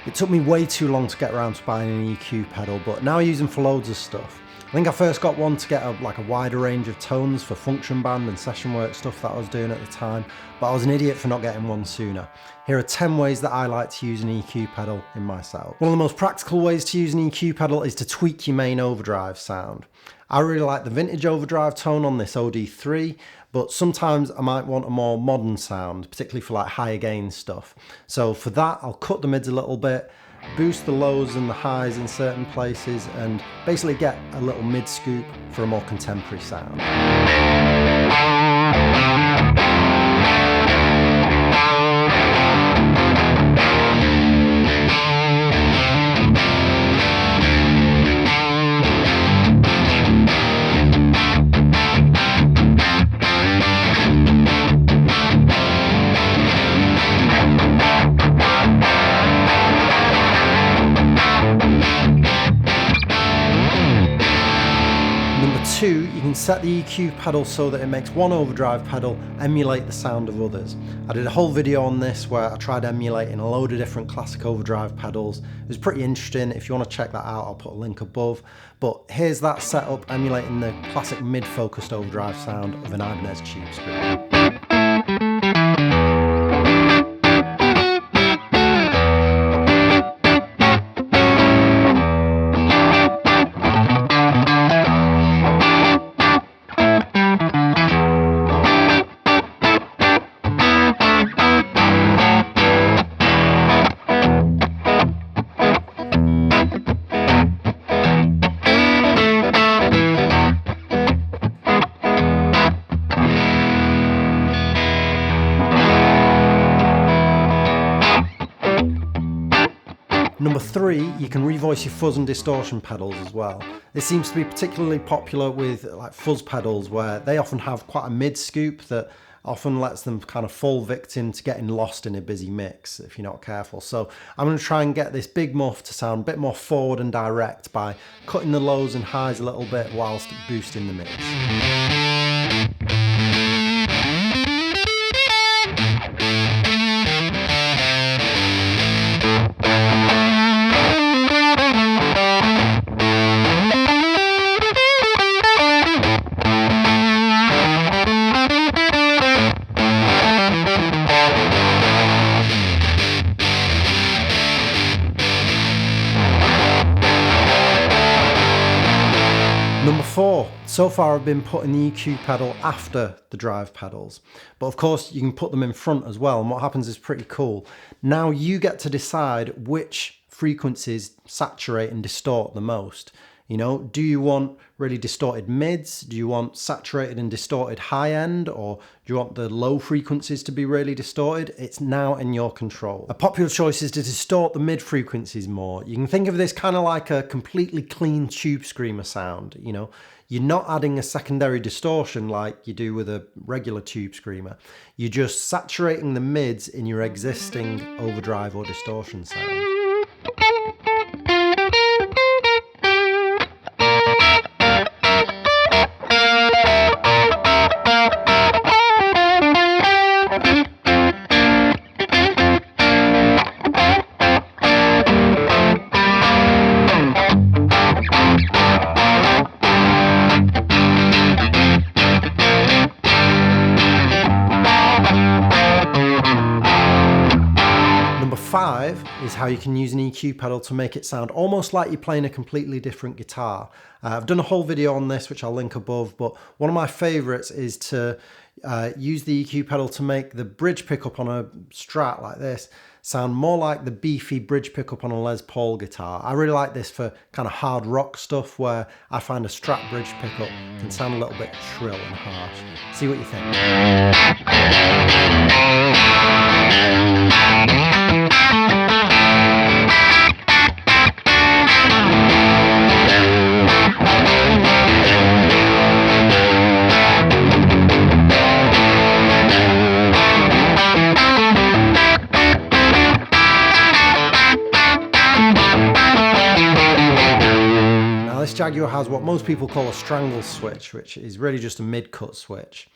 It took me way too long to get around to buying an EQ pedal, but now I use them for loads of stuff. I think I first got one to get a wider range of tones for function band and session work stuff that I was doing at the time, but I was an idiot for not getting one sooner. Here are 10 ways that I like to use an EQ pedal in my setup. One of the most practical ways to use an EQ pedal is to tweak your main overdrive sound. I really like the vintage overdrive tone on this OD3, but sometimes I might want a more modern sound, particularly for like higher gain stuff. So for that, I'll cut the mids a little bit, boost the lows and the highs in certain places, and basically get a little mid scoop for a more contemporary sound. Two, you can set the EQ pedal so that it makes one overdrive pedal emulate the sound of others. I did a whole video on this where I tried emulating a load of different classic overdrive pedals. It was pretty interesting. If you want to check that out, I'll put a link above. But here's that setup emulating the classic mid-focused overdrive sound of an Ibanez Tubescreamer. Number three, you can revoice your fuzz and distortion pedals as well. This seems to be particularly popular with like fuzz pedals, where they often have quite a mid scoop that often lets them kind of fall victim to getting lost in a busy mix if you're not careful. So I'm going to try and get this big muff to sound a bit more forward and direct by cutting the lows and highs a little bit whilst boosting the mids. Number four, so far I've been putting the EQ pedal after the drive pedals, but of course you can put them in front as well, and what happens is pretty cool. Now you get to decide which frequencies saturate and distort the most. You know, do you want really distorted mids? Do you want saturated and distorted high end? Or do you want the low frequencies to be really distorted? It's now in your control. A popular choice is to distort the mid frequencies more. You can think of this kind of like a completely clean Tubescreamer sound. You know, you're not adding a secondary distortion like you do with a regular Tubescreamer. You're just saturating the mids in your existing overdrive or distortion sound. Five is how you can use an EQ pedal to make it sound almost like you're playing a completely different guitar. I've done a whole video on this, which I'll link above, but one of my favorites is to use the EQ pedal to make the bridge pickup on a Strat like this sound more like the beefy bridge pickup on a Les Paul guitar. I really like this for kind of hard rock stuff where I find a Strat bridge pickup can sound a little bit shrill and harsh. See what you think. Jaguar has what most people call a Strangle switch, which is really just a mid-cut switch.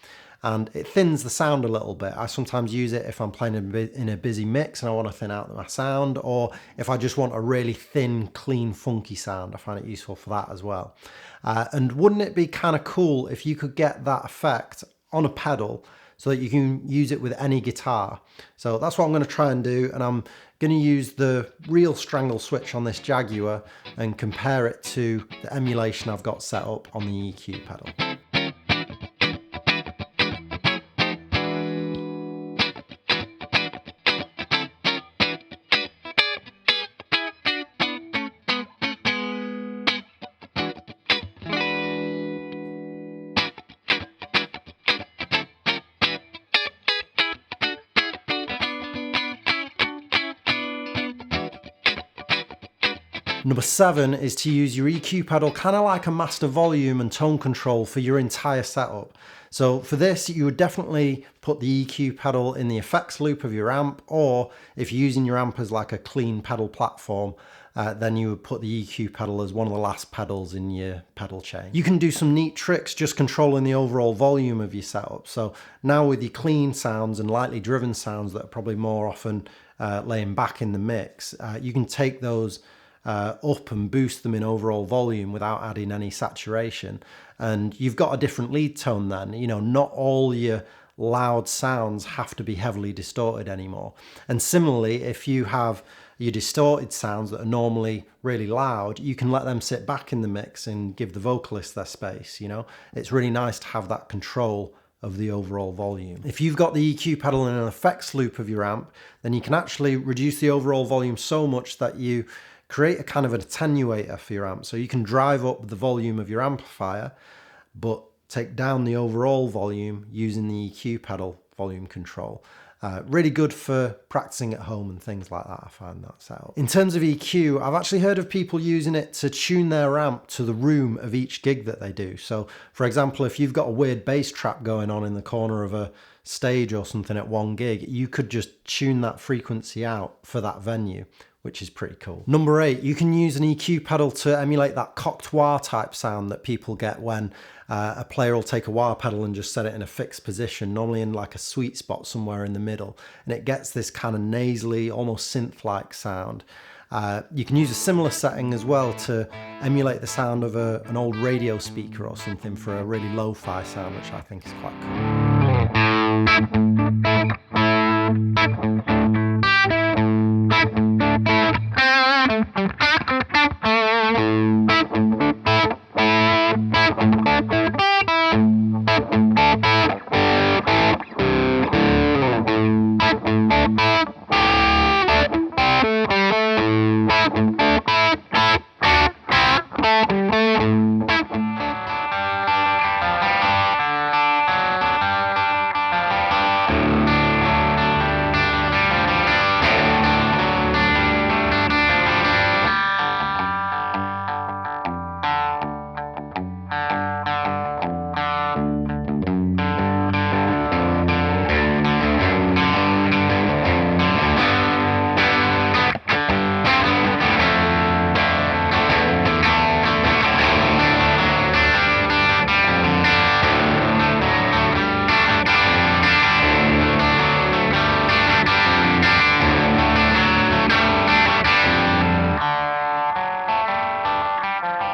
and it thins the sound a little bit. I sometimes use it if I'm playing in a busy mix and I want to thin out my sound, or if I just want a really thin, clean, funky sound. I find it useful for that as well. And wouldn't it be kind of cool if you could get that effect on a pedal so that you can use it with any guitar? So that's what I'm going to try and do, and I'm going to use the real Strangle switch on this Jaguar and compare it to the emulation I've got set up on the EQ pedal. Number 7 is to use your EQ pedal kind of like a master volume and tone control for your entire setup. So for this, you would definitely put the EQ pedal in the effects loop of your amp, or if you're using your amp as like a clean pedal platform, then you would put the EQ pedal as one of the last pedals in your pedal chain. You can do some neat tricks just controlling the overall volume of your setup. So now with your clean sounds and lightly driven sounds that are probably more often laying back in the mix, you can take those up and boost them in overall volume without adding any saturation, and you've got a different lead tone then. You know, not all your loud sounds have to be heavily distorted anymore. And similarly, if you have your distorted sounds that are normally really loud, you can let them sit back in the mix and give the vocalist their space. You know, it's really nice to have that control of the overall volume. If you've got the EQ pedal in an effects loop of your amp, then you can actually reduce the overall volume so much that you create a kind of an attenuator for your amp. So you can drive up the volume of your amplifier, but take down the overall volume using the EQ pedal volume control. Really good for practicing at home and things like that, I find that setup. In terms of EQ, I've actually heard of people using it to tune their amp to the room of each gig that they do. So for example, if you've got a weird bass trap going on in the corner of a stage or something at one gig, you could just tune that frequency out for that venue, which is pretty cool. Number 8, you can use an EQ pedal to emulate that cocked wah type sound that people get when a player will take a wah pedal and just set it in a fixed position, normally in like a sweet spot somewhere in the middle, and it gets this kind of nasally, almost synth-like sound. You can use a similar setting as well to emulate the sound of an old radio speaker or something for a really lo-fi sound, which I think is quite cool.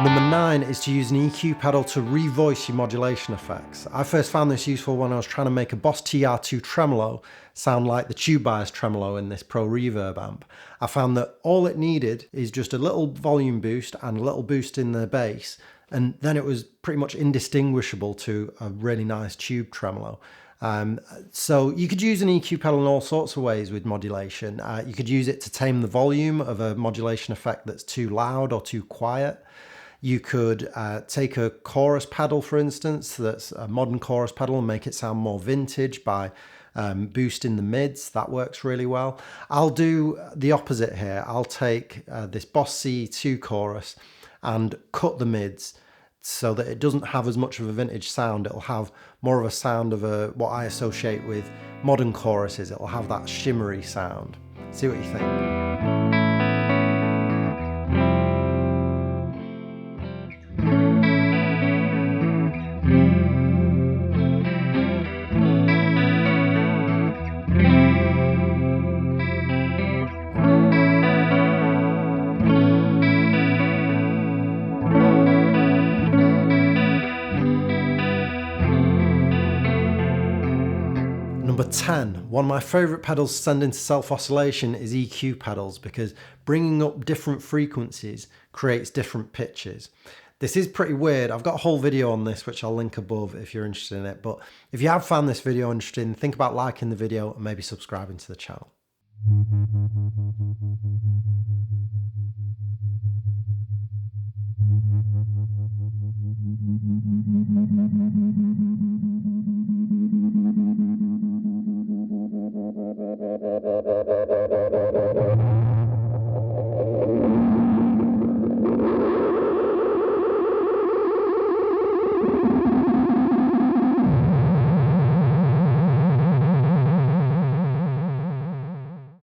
Number 9 is to use an EQ pedal to revoice your modulation effects. I first found this useful when I was trying to make a Boss TR2 tremolo sound like the tube bias tremolo in this Pro Reverb amp. I found that all it needed is just a little volume boost and a little boost in the bass, and then it was pretty much indistinguishable to a really nice tube tremolo. So you could use an EQ pedal in all sorts of ways with modulation. You could use it to tame the volume of a modulation effect that's too loud or too quiet. You could take a chorus pedal, for instance, that's a modern chorus pedal, and make it sound more vintage by boosting the mids. That works really well. I'll do the opposite here. I'll take this Boss C2 chorus and cut the mids so that it doesn't have as much of a vintage sound. It'll have more of a sound of what I associate with modern choruses. It'll have that shimmery sound. See what you think. 10, one of my favourite pedals to send into self-oscillation is EQ pedals, because bringing up different frequencies creates different pitches. This is pretty weird. I've got a whole video on this, which I'll link above if you're interested in it. But if you have found this video interesting, think about liking the video and maybe subscribing to the channel.